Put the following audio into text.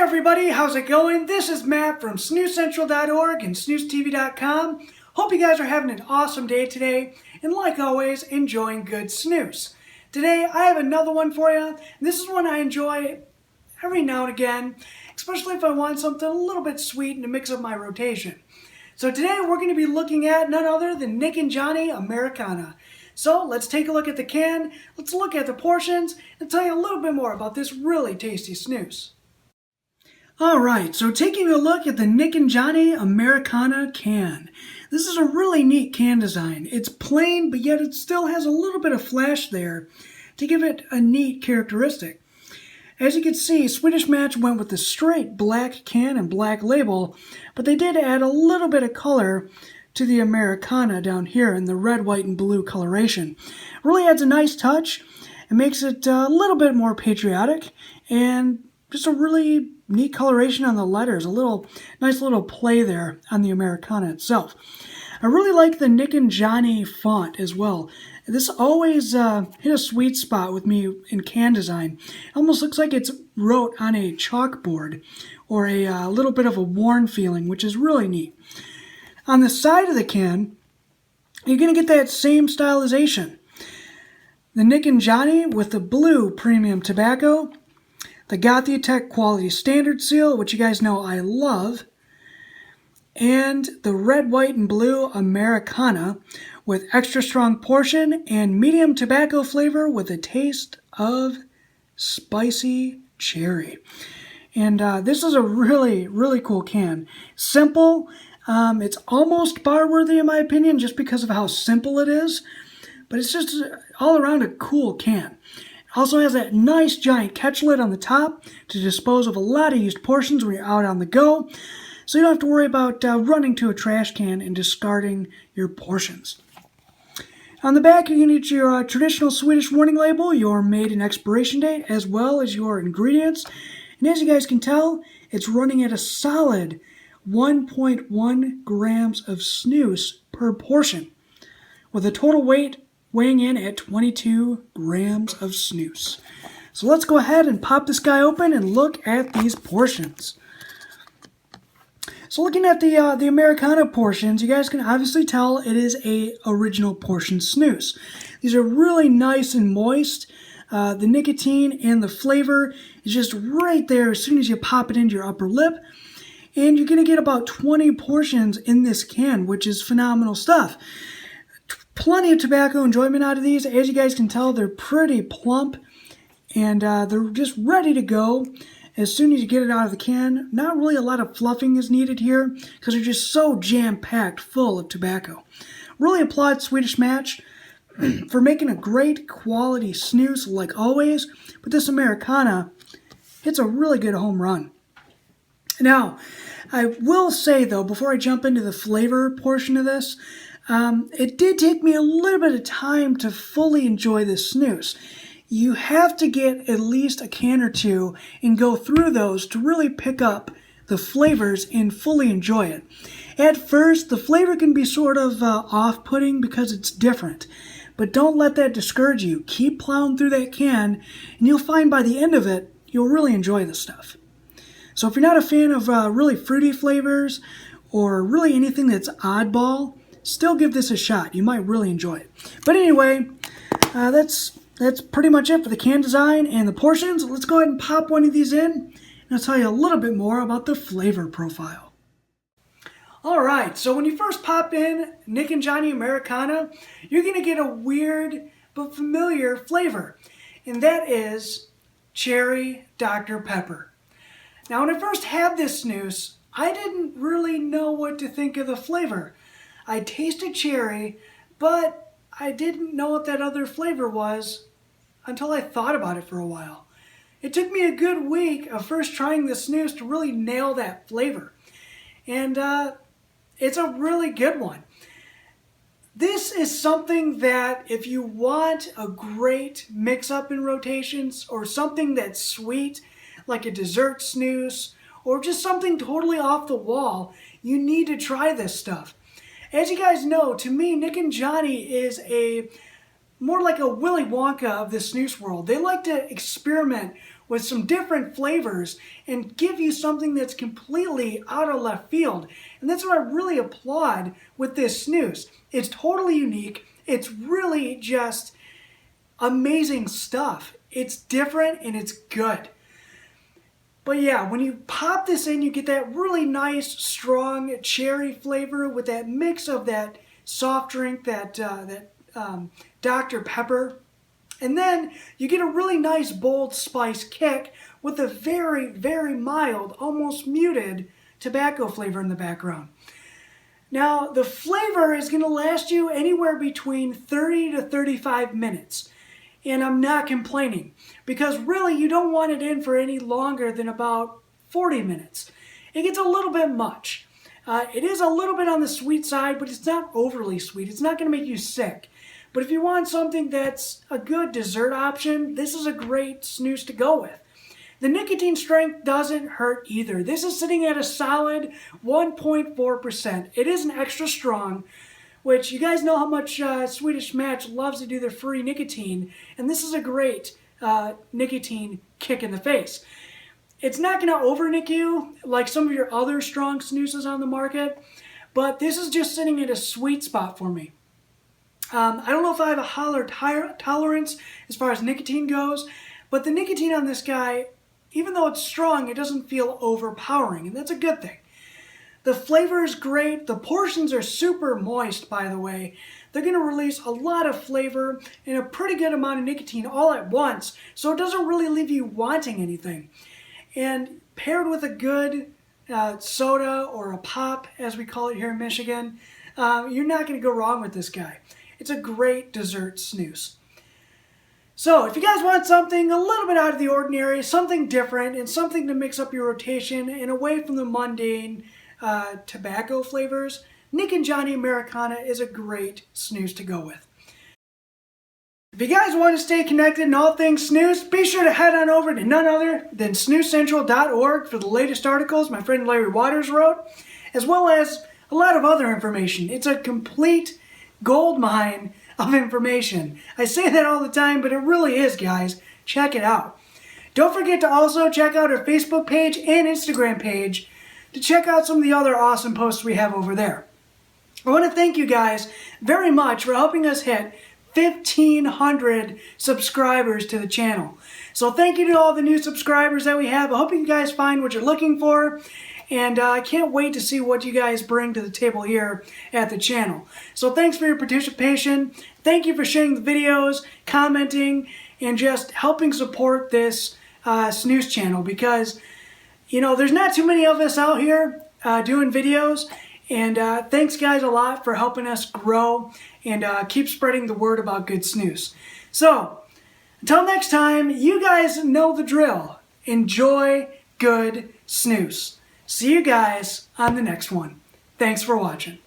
everybody, how's it going? This is Matt from SnusCENTRAL.org and SnusTV.com. Hope you guys are having an awesome day today, and like always, enjoying good snus. Today, I have another one for you, and this is one I enjoy every now and again, especially if I want something a little bit sweet to mix up my rotation. So today, we're going to be looking at none other than Nick and Johnny Americana. So let's take a look at the can, let's look at the portions, and tell you a little bit more about this really tasty snus. Alright, so taking a look at the Nick and Johnny Americana can. This is a really neat can design. It's plain, but yet it still has a little bit of flash there to give it a neat characteristic. As you can see, Swedish Match went with the straight black can and black label, but they did add a little bit of color to the Americana down here in the red, white, and blue coloration. It really adds a nice touch. It makes it a little bit more patriotic and just a really neat coloration on the letters, nice little play there on the Americana itself. I really like the Nick and Johnny font as well. This always hit a sweet spot with me in can design. It almost looks like it's wrote on a chalkboard or a little bit of a worn feeling, which is really neat. On the side of the can, you're going to get that same stylization. The Nick and Johnny with the blue premium tobacco, the Gothia Tech Quality Standard Seal, which you guys know I love, and the red, white, and blue Americana with extra strong portion and medium tobacco flavor with a taste of spicy cherry. And this is a really, really cool can. Simple. It's almost bar-worthy in my opinion just because of how simple it is, but it's just all around a cool can. Also has that nice giant catch lid on the top to dispose of a lot of used portions when you're out on the go, so you don't have to worry about running to a trash can and discarding your portions. On the back, you're going to get your traditional Swedish warning label, your made and expiration date, as well as your ingredients. And as you guys can tell, it's running at a solid 1.1 grams of snus per portion, with a total weight weighing in at 22 grams of snus. So let's go ahead and pop this guy open and look at these portions. So looking at the Americana portions, you guys can obviously tell it is a original portion snus. These are really nice and moist. The nicotine and the flavor is just right there as soon as you pop it into your upper lip. And you're going to get about 20 portions in this can, which is phenomenal stuff. Plenty of tobacco enjoyment out of these. As you guys can tell, they're pretty plump, and they're just ready to go as soon as you get it out of the can. Not really a lot of fluffing is needed here because they're just so jam-packed full of tobacco. Really applaud Swedish Match for making a great quality snus like always, but this Americana hits a really good home run. Now, I will say though, before I jump into the flavor portion of this, it did take me a little bit of time to fully enjoy this snus. You have to get at least a can or two and go through those to really pick up the flavors and fully enjoy it. At first, the flavor can be sort of off-putting because it's different, but don't let that discourage you. Keep plowing through that can, and you'll find by the end of it, you'll really enjoy this stuff. So if you're not a fan of really fruity flavors or really anything that's oddball, still give this a shot. You might really enjoy it. But anyway, that's pretty much it for the can design and the portions. Let's go ahead and pop one of these in, and I'll tell you a little bit more about the flavor profile. Alright, so when you first pop in Nick and Johnny Americana, you're going to get a weird but familiar flavor, and that is cherry Dr. Pepper. Now when I first had this snus, I didn't really know what to think of the flavor. I tasted cherry, but I didn't know what that other flavor was until I thought about it for a while. It took me a good week of first trying the snus to really nail that flavor. And it's a really good one. This is something that if you want a great mix-up in rotations or something that's sweet, like a dessert snus, or just something totally off the wall, you need to try this stuff. As you guys know, to me, Nick and Johnny is more like a Willy Wonka of the snus world. They like to experiment with some different flavors and give you something that's completely out of left field. And that's what I really applaud with this snus. It's totally unique. It's really just amazing stuff. It's different and it's good. But yeah, when you pop this in, you get that really nice, strong cherry flavor with that mix of that soft drink, that Dr. Pepper. And then you get a really nice, bold spice kick with a very, very mild, almost muted tobacco flavor in the background. Now, the flavor is going to last you anywhere between 30 to 35 minutes. And I'm not complaining, because really you don't want it in for any longer than about 40 minutes. It gets a little bit much. It is a little bit on the sweet side, but it's not overly sweet. It's not going to make you sick. But if you want something that's a good dessert option, this is a great snus to go with. The nicotine strength doesn't hurt either. This is sitting at a solid 1.4%. It isn't extra strong, which you guys know how much Swedish Match loves to do their free nicotine, and this is a great nicotine kick in the face. It's not going to over-nick you like some of your other strong snoozes on the market, but this is just sitting at a sweet spot for me. I don't know if I have a higher tolerance as far as nicotine goes, but the nicotine on this guy, even though it's strong, it doesn't feel overpowering, and that's a good thing. The flavor is great. The portions are super moist, by the way. They're going to release a lot of flavor and a pretty good amount of nicotine all at once, so it doesn't really leave you wanting anything. And paired with a good soda or a pop, as we call it here in Michigan, you're not going to go wrong with this guy. It's a great dessert snus. So if you guys want something a little bit out of the ordinary, something different, and something to mix up your rotation and away from the mundane tobacco flavors, Nick and Johnny Americana is a great snus to go with. If you guys want to stay connected in all things snus, be sure to head on over to none other than SnusCENTRAL.org for the latest articles my friend Larry Waters wrote, as well as a lot of other information. It's a complete gold mine of information. I say that all the time, but it really is, guys. Check it out. Don't forget to also check out our Facebook page and Instagram page to check out some of the other awesome posts we have over there. I want to thank you guys very much for helping us hit 1,500 subscribers to the channel. So thank you to all the new subscribers that we have. I hope you guys find what you're looking for. And I can't wait to see what you guys bring to the table here at the channel. So thanks for your participation. Thank you for sharing the videos, commenting, and just helping support this snus channel, because, you know, there's not too many of us out here doing videos. And thanks, guys, a lot for helping us grow and keep spreading the word about good snus. So until next time, you guys know the drill. Enjoy good snus. See you guys on the next one. Thanks for watching.